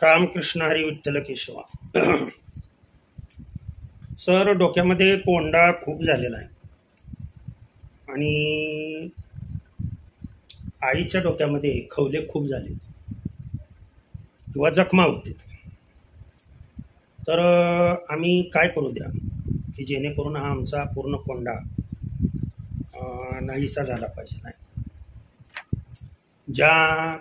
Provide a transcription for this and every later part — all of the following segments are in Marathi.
रामकृष्ण हरी विठ्ठल केशवा. सर, डोक्यामध्ये कोंडा खूप झालेला आहे आणि आईच्या डोक्यामध्ये खवले खूप झाले किंवा जखमा होते. तर आम्ही काय करू द्या की जेणेकरून हा आमचा पूर्ण कोंडा नाहीसा झाला पाहिजे. नाही, ज्या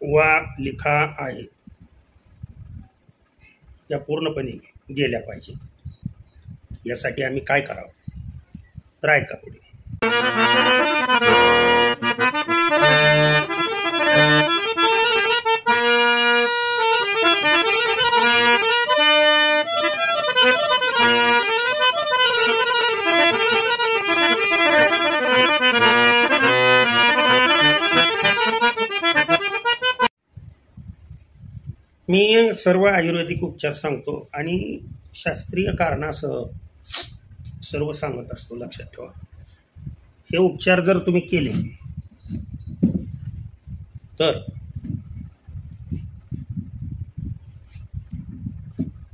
वा लिखा आहेत त्या पूर्णपणे गेल्या पाहिजेत. यासाठी आम्ही काय करावं तर ऐका पुढे. मी सर्व आयुर्वेदिक उपचार सांगतो आणि शास्त्रीय कारणासह सर्व सांगत असतो. लक्षात ठेवा, हे उपचार जर तुम्ही केले तर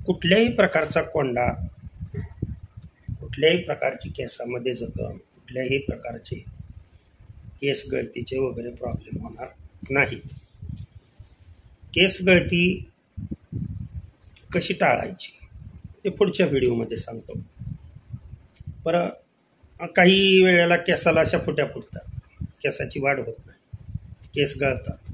कुठल्याही प्रकारचा कोंडा, कुठल्याही प्रकारची केसामध्ये जखम, कुठल्याही प्रकारचे केस गळतीचे वगैरे प्रॉब्लेम होणार नाही. केस गळती कशी टाळायची ते पुढच्या व्हिडिओमध्ये सांगतो. बरं, काही वेळेला केसाला अशा फुट्या फुटतात, केसाची वाढ होत नाही, केस गळतात.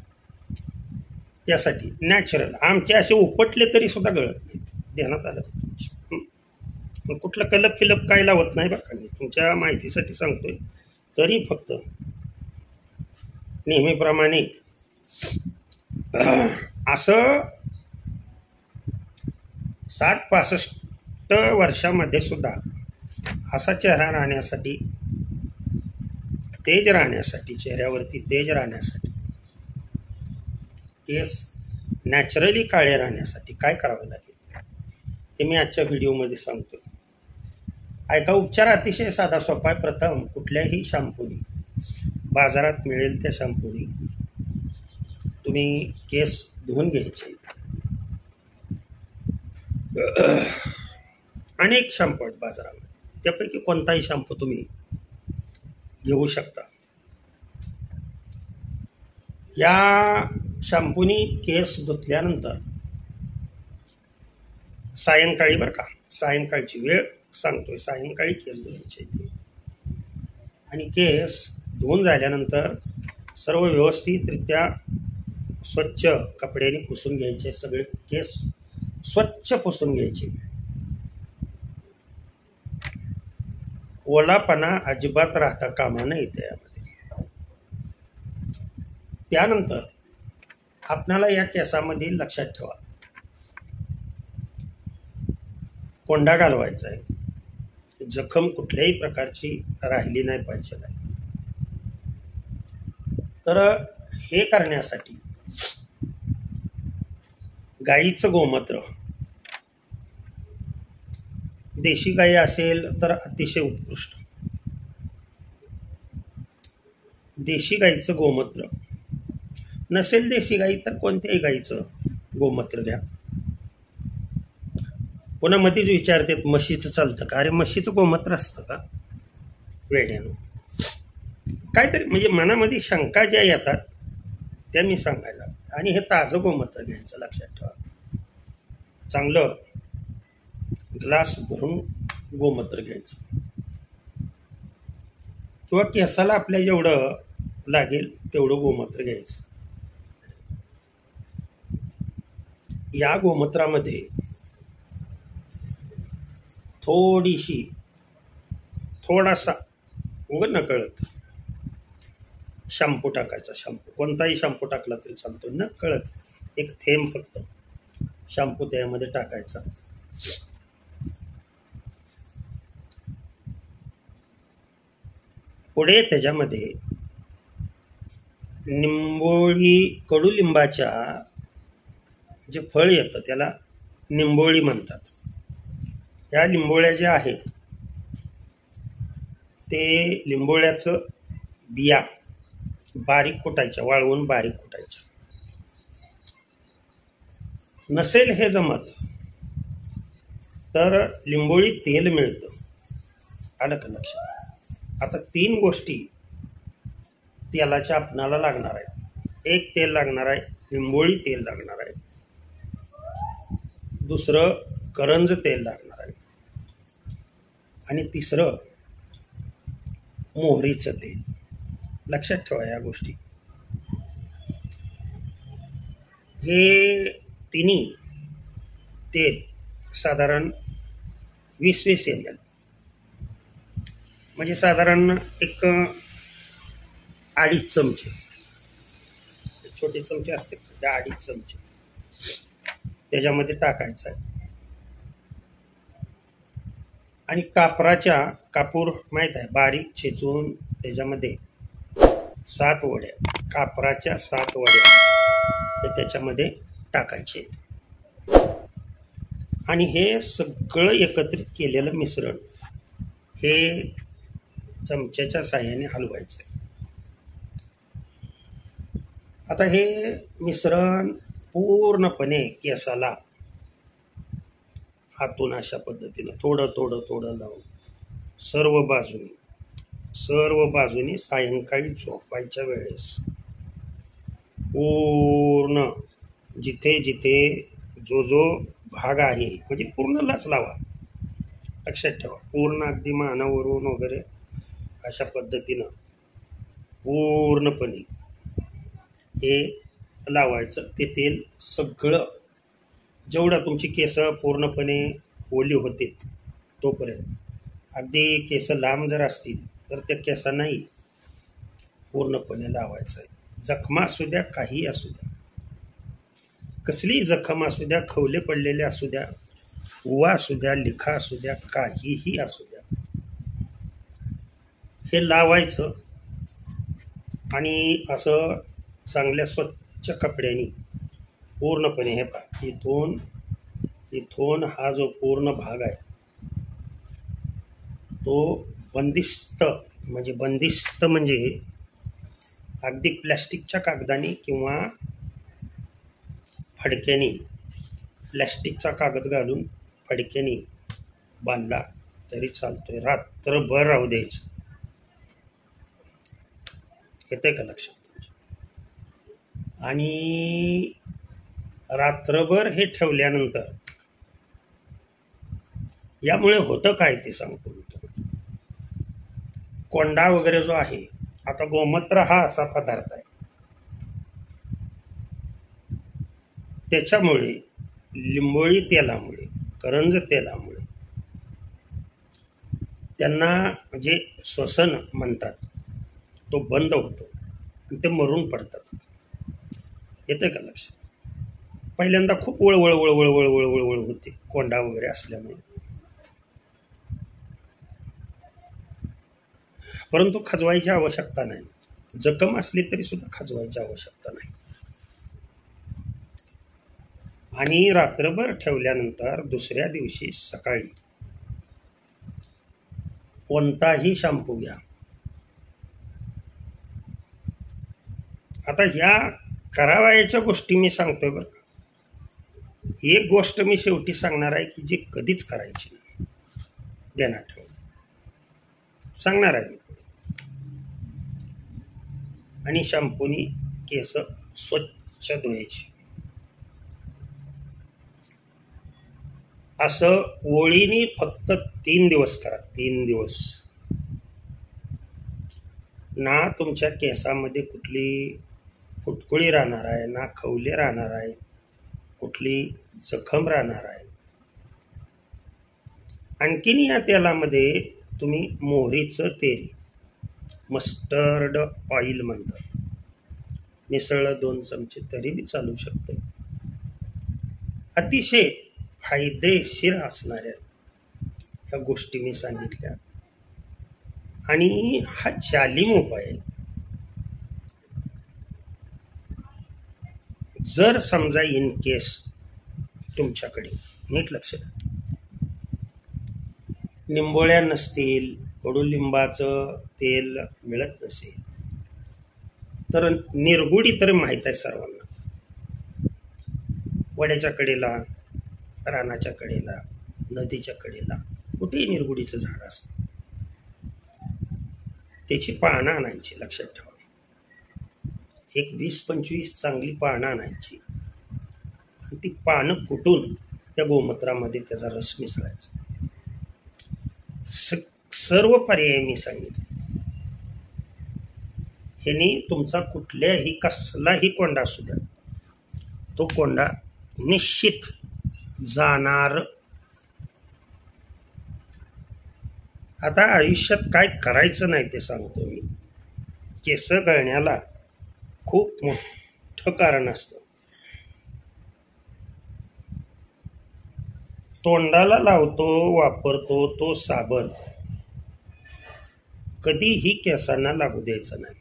त्यासाठी नॅचरल आमचे असे उपटले तरी सुद्धा गळत नाहीत. ध्यानात आलं का? कुठलं कलप फिलप काय लावत नाही बरं का, मी तुमच्या माहितीसाठी सांगतोय. तरी फक्त नेहमीप्रमाणे असं 60-65 वर्षामध्ये सुद्धा असा चेहरा राहण्यासाठी, तेज राहण्यासाठी, चेहऱ्यावरती तेज राहण्यासाठी, केस नॅचरली काळे राहण्यासाठी काय करावं लागेल हे मी आजच्या व्हिडिओमध्ये सांगतो. ऐका. उपचार अतिशय साधा सोपा आहे. प्रथम कुठल्याही शॅम्पूनी, बाजारात मिळेल त्या शॅम्पूनी तुम्ही केस धुवून घ्यायचे. अनेक शॅम्पू आहेत बाजारामध्ये, त्यापैकी कोणताही शॅम्पू तुम्ही घेऊ शकता. या शॅम्पूनी केस धुतल्यानंतर सायंकाळी, बरं का, सायंकाळची वेळ सांगतोय, सायंकाळी केस धुवायचे आणि केस धुवून झाल्यानंतर सर्व व्यवस्थितरित्या स्वच्छ कपड्याने पुसून घ्यायचे. सगळे केस स्वच्छ पुसून घ्यायचे. ओलापणा अजिबात राहता कामा नये त्यामध्ये. त्यानंतर आपणाला या केसामध्ये लक्षात ठेवा, कोंडा घालवायचा आहे. जखम कुठल्याही प्रकारची राहिली नाही पाहिजे. तर हे करण्यासाठी गाईचं गोमूत्र, देशी गाई असेल तर अतिशय उत्कृष्ट. देशी गाईचं गोमूत्र नसेल, देशी गाई तर कोणत्याही गाईचं गोमूत्र द्या. पुन्हा मध्येच विचारते म्हशीचं चालतं का? अरे, म्हशीचं गोमूत्र असतं का? वेड्यानं काहीतरी, म्हणजे मनामध्ये शंका ज्या येतात त्या मी सांगायला. आणि हे ताजं गोमूत्र घ्यायचं. लक्षात ठेवा, चांगलं ग्लास भरून गोमूत्र घ्यायचं किंवा केसाला आपल्या जेवढं लागेल तेवढं गोमूत्र घ्यायचं. या गोमूत्रामध्ये थोडासा उघड न कळत शॅम्पू टाकायचा. शॅम्पू कोणताही शॅम्पू टाकला तरी चालतो. न कळत एक थेंब फक्त शॅम्पू त्यामध्ये टाकायचा. पुढे त्याच्यामध्ये कडुलिंबाच्या जे फळ येतं त्याला निंबोळी म्हणतात. या लिंबोळ्या ज्या आहेत ते लिंबोळ्याचं बिया बारीक कुटायच्या, वाळवून बारीक कुटायच्या. नसेल हे जमत तर लिंबोळी तेल मिळतं. आलं का लक्षात? आता 3 गोष्टी तेलाच्या आपणाला लागणार आहे. एक तेल लागणार आहे, लिंबोळी तेल लागणार आहे. दुसरं करंज तेल लागणार आहे. आणि तिसरं मोहरीचं तेल. लक्षात ठेवा या गोष्टी. हे तिन्ही तेल साधारण 20-20 ml, म्हणजे साधारण एक 2.5 चमचे, छोटे चमचे असते त्या 2.5 चमचे त्याच्यामध्ये टाकायचं आहे. आणि कापूर माहीत आहे, बारीक चेचून त्याच्यामध्ये 7 वड्या, कापराच्या 7 वड्या ते त्याच्यामध्ये टाकायचे. आणि हे सगळं एकत्रित केलेलं मिश्रण हे चमच्याच्या साहाय्याने हलवायचं आहे. आता हे मिश्रण पूर्णपणे केसाला हातून अशा पद्धतीनं थोडं थोडं थोडं लावून सर्व बाजूनी सायंकाळी झोपायच्या वेळेस पूर्ण जिथे जिथे जो भाग आहे म्हणजे पूर्णलाच लावा. लक्षात ठेवा, पूर्ण अगदी मानावरून वगैरे अशा पद्धतीनं पूर्णपणे हे लावायचं. ते तेल सगळं जेवढं तुमची केस पूर्णपणे ओली होते तोपर्यंत, अगदी केस लांब जर असतील तर त्या केसांनाही पूर्णपणे लावायचं आहे. जखमा असू द्या, काही असू द्या, कसलीही जखम असू द्या, खवले पडलेले असू द्या, उवा असू द्या, लिखा असू द्या, काहीही असू द्या, हे लावायचं. आणि असं चांगल्या स्वच्छ कपड्याने पूर्णपणे हे पहा, इथून हा जो पूर्ण भाग आहे तो बंदिस्त म्हणजे अगदी प्लॅस्टिकच्या कागदाने किंवा फडक्याने, प्लॅस्टिकचा कागद घालून फडक्याने बांधला तरी चालतोय. रात्रभर राहू द्यायचं. येते का लक्षात? आणि रात्रभर हे ठेवल्यानंतर यामुळे होतं काय ते सांगतो मी तुम्हाला. कोंडा वगैरे जो आहे, आता गोमूत्र हा असा पदार्थ आहे, त्याच्यामुळे लिंबोळी तेलामुळे, करंज तेलामुळे त्यांना जे श्वसन म्हणतात तो बंद होतो आणि ते मरून पडतात. येते का लक्षात? पहिल्यांदा खूप वळवळ होते कोंडा वगैरे असल्यामुळे, परंतु खजवायची आवश्यकता नाही. जखम असली तरी सुद्धा खजवायची आवश्यकता नाही. आणि रात्रभर ठेवल्यानंतर दुसऱ्या दिवशी सकाळी कोणताही शॅम्पू घ्या. आता ह्या करावयाच्या गोष्टी मी सांगतोय बरं का. एक गोष्ट मी शेवटी सांगणार आहे की जी कधीच करायची नाही, ध्यानात ठेवा, सांगणार आहे मी. आणि शॅम्पूनी केस स्वच्छ धुवायची. असं ओळीने फक्त 3 दिवस करा. 3 दिवस ना तुमच्या केसामध्ये कुठली फुटकुळी राहणार आहे, ना खवले राहणार आहे, कुठली जखम राहणार आहे. आणखीन या तेलामध्ये तुम्ही मोहरीचं तेल, मस्टर्ड ऑइल म्हणतात, मिसळलं 2 चमचे तरी बी चालू शकतं. अतिशय फायदेशीर असणाऱ्या ह्या गोष्टी मी सांगितल्या. आणि हा जालिम उपाय आहे. जर समजा इन केस तुमच्याकडे, नीट लक्ष द्या, निंबोळ्या नसतील, कडुलिंबाचं तेल मिळत नसेल तर निरगुडी तर माहीत आहे सर्वांना, वड्याच्या कडेला, रानाच्या कडेला, नदीच्या कडेला कुठेही निरगुडीचं झाड असतं. त्याची पानं आणायची, लक्षात ठेवा. एक 20-25 चांगली पानं आणायची आणि ती पानं कुटून त्या गोमूत्रामध्ये त्याचा रस मिसळायचा. सर्व पर्याय मी सांगितले. ह्यानी तुमचा कुठल्याही कसलाही कोंडा असू द्या, तो कोंडा निश्चित जाणार. आता आयुष्यात काय करायचं नाही ते सांगतो मी. केस गळण्याला खूप मोठं कारण असतं. तोंडाला लावतो, वापरतो तो साबण कधीही केसांना लागू द्यायचा नाही.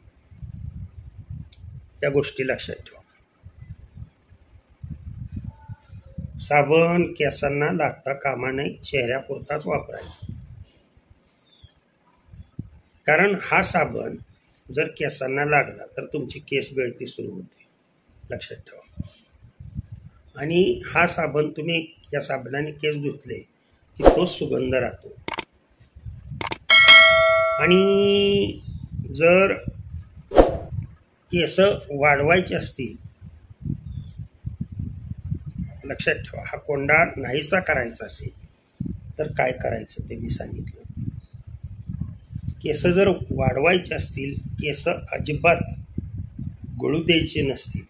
या गोष्टी लक्षात ठेवा. साबण केसांना लागता कामा नये, चेहऱ्यापुरताच वापरायचा. कारण हा साबण जर केसांना लागला तर तुमची केस गळती सुरू होते, लक्षात ठेवा. आणि हा साबण तुम्ही या साबणाने केस धुतले की तो सुगंध राहतो. आणि जर केस वाढवायचे असतील, लक्षात ठेवा, हा कोंडा नाहीसा करायचा असेल तर काय करायचं ते मी सांगितलं. केस जर वाढवायचे असतील, केस अजिबात गळू द्यायचे नसतील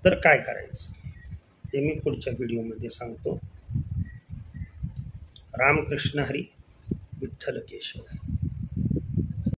तर काय करायचं ते मी पुढच्या व्हिडिओमध्ये सांगतो. रामकृष्ण हरी, विठ्ठल केशव.